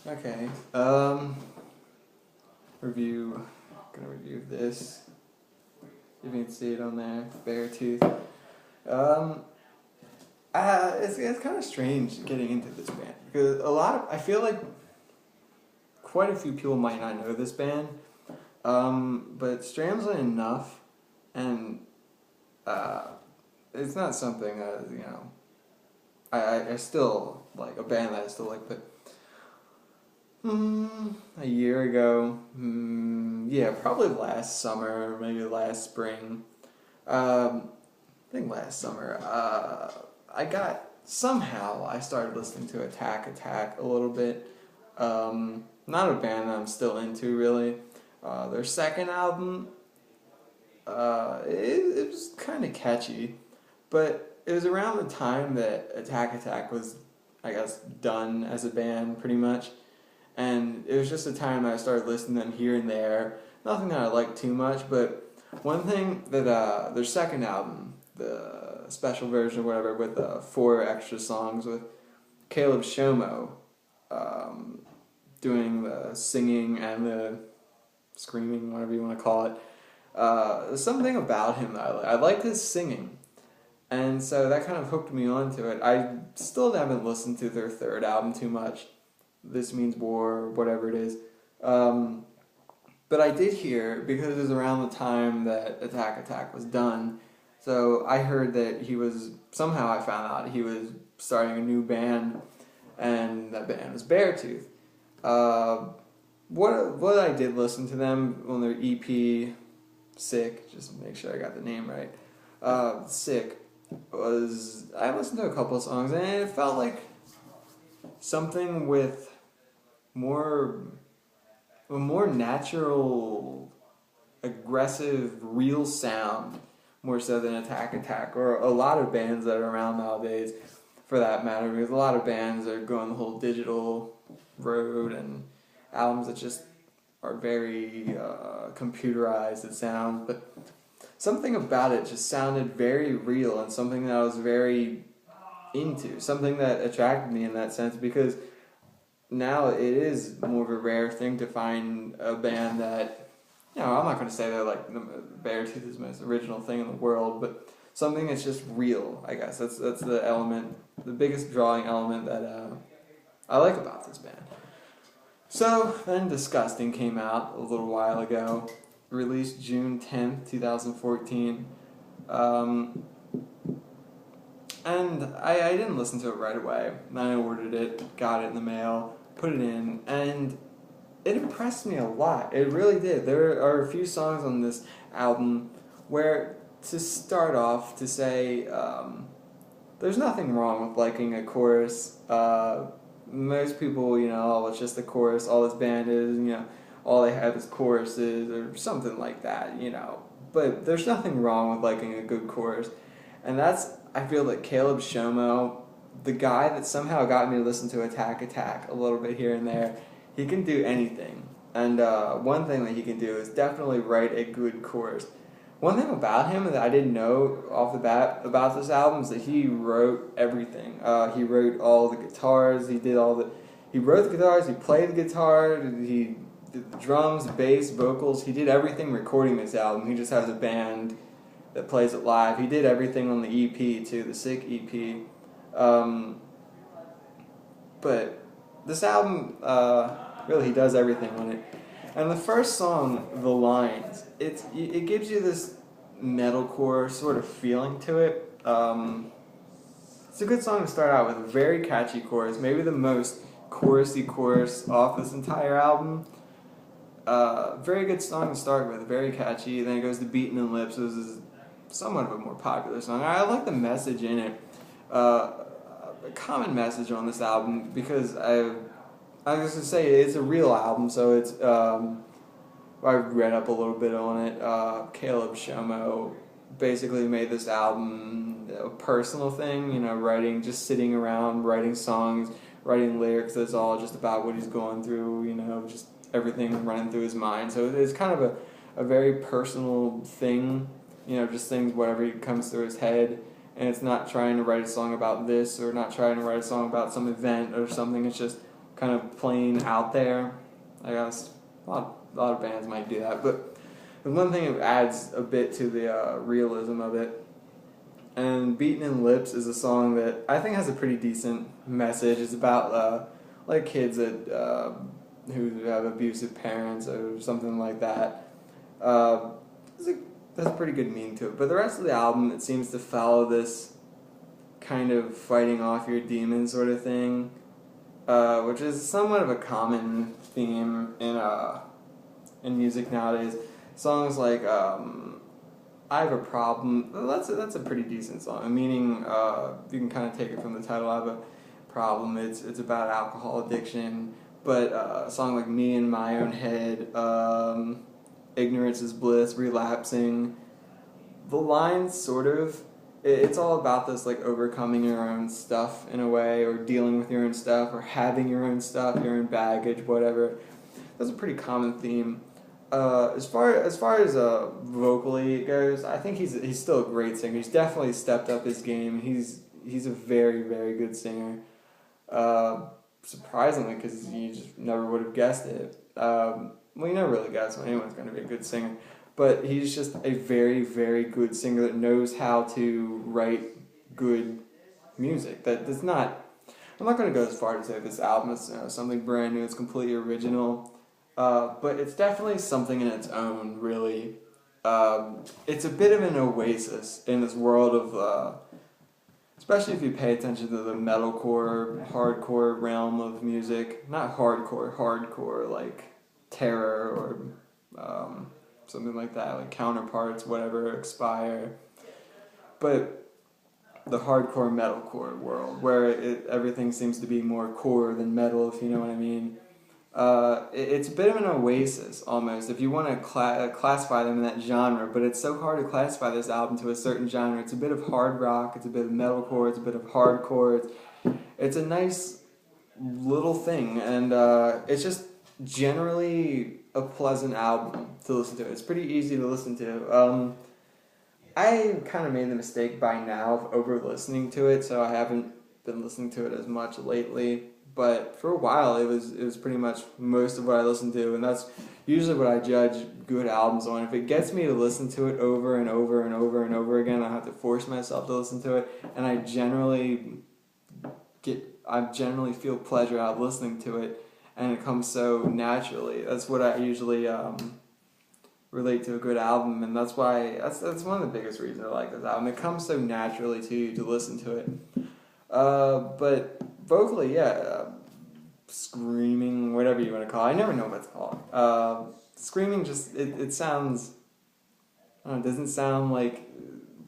Okay. Gonna review this. You can see it on there. Beartooth. Um, it's kind of strange getting into this band because I feel like quite a few people might not know this band. But strangely enough, and uh, it's not something I still like a band that I still like, but a year ago, yeah, probably last summer, maybe last spring. I think last summer. I started listening to Attack Attack a little bit. Not a band that I'm still into really. Their second album, it was kind of catchy, but it was around the time that Attack Attack was, I guess, done as a band pretty much. And it was just a time I started listening to them here and there. Nothing that I liked too much, but one thing that their second album, the special version or whatever, with 4 extra songs with Caleb Shomo doing the singing and the screaming, whatever you want to call it. There's something about him that I like. I liked his singing. And so that kind of hooked me onto it. I still haven't listened to their third album too much. This Means War, whatever it is. But I did hear, because it was around the time that Attack Attack was done, so I heard that somehow I found out he was starting a new band, and that band was Beartooth. What I did listen to them on their EP, Sick, just make sure I got the name right, Sick, I listened to a couple of songs, and it felt like something with a more natural, aggressive, real sound, more so than Attack Attack, or a lot of bands that are around nowadays, for that matter, because a lot of bands are going the whole digital road, and albums that just are very computerized, it sounds, but something about it just sounded very real, and something that I was very into, something that attracted me in that sense, because now it is more of a rare thing to find a band that, I'm not going to say they're like Beartooth is the most original thing in the world, but something that's just real, I guess. That's the element, the biggest drawing element that I like about this band. So then Disgusting came out a little while ago, released June 10th, 2014. And I didn't listen to it right away. I ordered it, got it in the mail, put it in, and it impressed me a lot. It really did. There are a few songs on this album where, to start off, to say, there's nothing wrong with liking a chorus. Most people, oh, it's just the chorus, all this band is, all they have is choruses, or something like that, But there's nothing wrong with liking a good chorus. And I feel that Caleb Shomo, the guy that somehow got me to listen to Attack Attack a little bit here and there, he can do anything. And one thing that he can do is definitely write a good chorus. One thing about him that I didn't know off the bat about this album is that he wrote everything. He wrote all the guitars, he wrote the guitars, he played the guitar, he did the drums, bass, vocals, he did everything recording this album. He just has a band that plays it live. He did everything on the EP too, the Sick EP. But this album, really, he does everything on it. And the first song, The Lines, it gives you this metalcore sort of feeling to it. It's a good song to start out with, a very catchy chorus, maybe the most chorusy chorus off this entire album. Very good song to start with, very catchy. Then it goes to Beaten and Lips, which is somewhat of a more popular song. I like the message in it. A common message on this album, because I was going to say it's a real album, so it's I read up a little bit on it. Caleb Shomo basically made this album a personal thing, just sitting around, writing songs, writing lyrics that's all just about what he's going through, just everything running through his mind. So it's kind of a very personal thing, just things, whatever comes through his head. And it's not trying to write a song about this, or not trying to write a song about some event or something. It's just kind of plain out there. I guess a lot of bands might do that, but the one thing it adds a bit to the realism of it. And Beaten in Lips is a song that I think has a pretty decent message. It's about like kids that who have abusive parents or something like that. There's a pretty good meaning to it. But the rest of the album, it seems to follow this kind of fighting off your demons sort of thing, which is somewhat of a common theme in music nowadays. Songs like I Have a Problem, that's a pretty decent song. Meaning, you can kind of take it from the title, I Have a Problem. It's about alcohol addiction. But a song like Me in My Own Head, Ignorance is Bliss, Relapsing, the lines sort of, it's all about this like overcoming your own stuff in a way, or dealing with your own stuff, or having your own stuff, your own baggage, whatever. That's a pretty common theme. As far as vocally goes, I think he's still a great singer. He's definitely stepped up his game. He's a very, very good singer. Surprisingly, because you just never would have guessed it. Well, you never really guess when anyone's going to be a good singer. But he's just a very, very good singer that knows how to write good music. That does not... I'm not going to go as far to say this album is something brand new, it's completely original. But it's definitely something in its own, really. It's a bit of an oasis in this world of... especially if you pay attention to the metalcore, hardcore realm of music. Not hardcore like Terror or something like that, like Counterparts, whatever, Expire. But the hardcore metalcore world, where everything seems to be more core than metal, if you know what I mean. It's a bit of an oasis, almost, if you want to classify them in that genre, but it's so hard to classify this album to a certain genre. It's a bit of hard rock, it's a bit of metalcore, it's a bit of hardcore. It's a nice little thing, and it's just generally a pleasant album to listen to. It's pretty easy to listen to. I kind of made the mistake by now of over-listening to it, so I haven't been listening to it as much lately. But for a while, it was pretty much most of what I listened to, and that's usually what I judge good albums on. If it gets me to listen to it over and over and over and over again, I have to force myself to listen to it, and I generally feel pleasure out of listening to it, and it comes so naturally. That's what I usually relate to a good album, and that's why that's one of the biggest reasons I like this album. It comes so naturally to you to listen to it. But vocally, yeah, screaming, whatever you want to call it. I never know what it's called. Screaming just, it sounds, I don't know, it doesn't sound like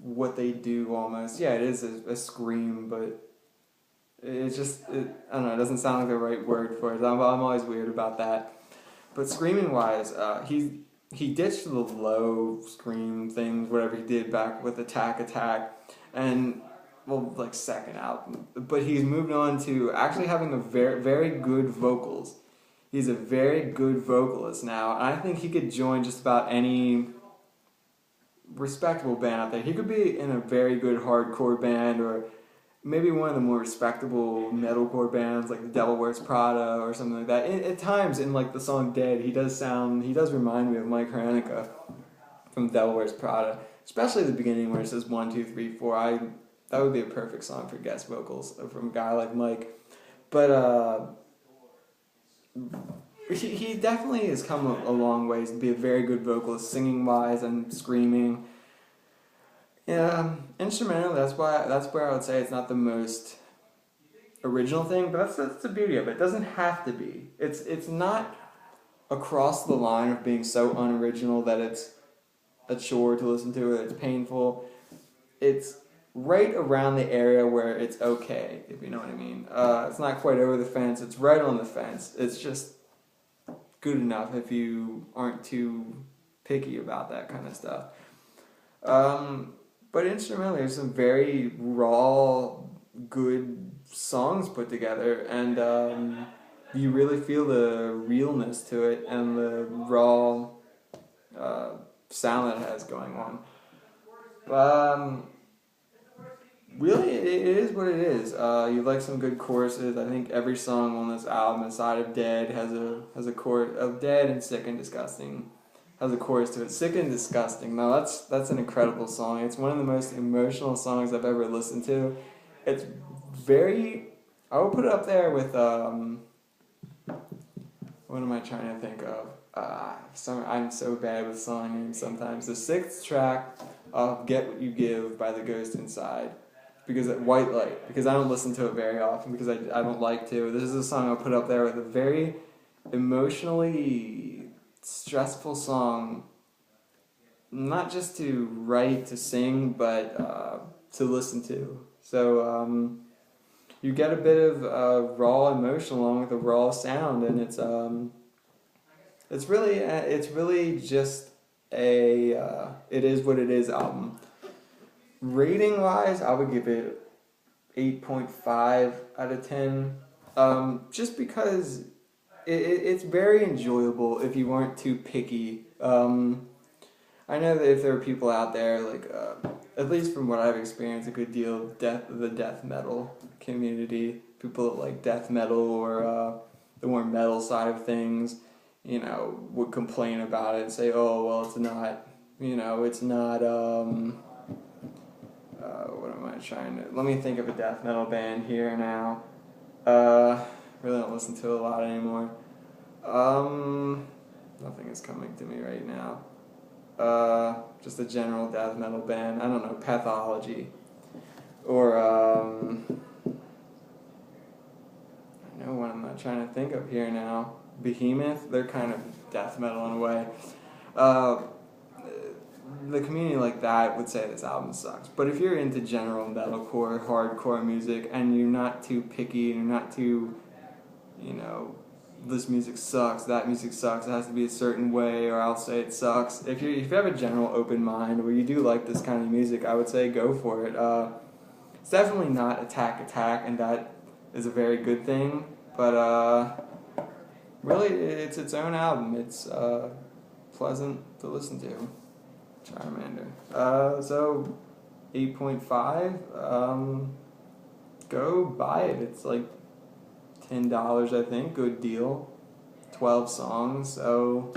what they do almost. Yeah, it is a scream, but it's just, I don't know, it doesn't sound like the right word for it. I'm always weird about that. But screaming-wise, he ditched the low scream things, whatever he did back with Attack, and... well, like second album, but he's moved on to actually having a very, very good vocals. He's a very good vocalist now, and I think he could join just about any respectable band out there. He could be in a very good hardcore band, or maybe one of the more respectable metalcore bands, like the Devil Wears Prada or something like that. At times, in like the song Dead, he does remind me of Mike Hanukkah from Devil Wears Prada, especially the beginning where it says 1, 2, 3, 4. That would be a perfect song for guest vocals from a guy like Mike. But he definitely has come a long ways to be a very good vocalist, singing-wise and screaming. Yeah, instrumentally, that's where I would say it's not the most original thing, but that's the beauty of it. It doesn't have to be. It's not across the line of being so unoriginal that it's a chore to listen to, it's painful. It's right around the area where it's okay, if you know what I mean. It's not quite over the fence, it's right on the fence. It's just good enough if you aren't too picky about that kind of stuff. But instrumentally, there's some very raw, good songs put together, and you really feel the realness to it and the raw sound that it has going on. really, it is what it is. You like some good choruses. I think every song on this album, aside of Dead, has a chorus of Dead and Sick and Disgusting has a chorus to it. Sick and Disgusting. Now that's an incredible song. It's one of the most emotional songs I've ever listened to. It's very. I would put it up there with what am I trying to think of? I'm so bad with song names sometimes. The sixth track of Get What You Give by The Ghost Inside. Because White Light. Because I don't listen to it very often because I don't like to. This is a song I'll put up there with a very emotionally stressful song. Not just to write, to sing, but to listen to. So you get a bit of raw emotion along with a raw sound, and it's really just a it is what it is album. Rating wise, I would give it 8.5 out of 10. Just because it's very enjoyable if you weren't too picky. I know that if there are people out there, like, at least from what I've experienced, a good deal of the death metal community, people that like death metal or the more metal side of things, would complain about it and say, oh, well, it's not, it's not, what am I trying to, let me think of a death metal band here now. Really don't listen to a lot anymore. Nothing is coming to me right now. Just a general death metal band. I don't know, Pathology. Or, I know what I'm not trying to think of here now. Behemoth, they're kind of death metal in a way. The community like that would say this album sucks. But if you're into general metalcore, hardcore music, and you're not too picky, and you're not too, this music sucks, that music sucks, it has to be a certain way, or I'll say it sucks. If you have a general open mind, or you do like this kind of music, I would say go for it. It's definitely not attack, and that is a very good thing, but really it's its own album. It's pleasant to listen to. Charmander. So 8.5. Go buy it. It's like $10, I think. Good deal. 12 songs. So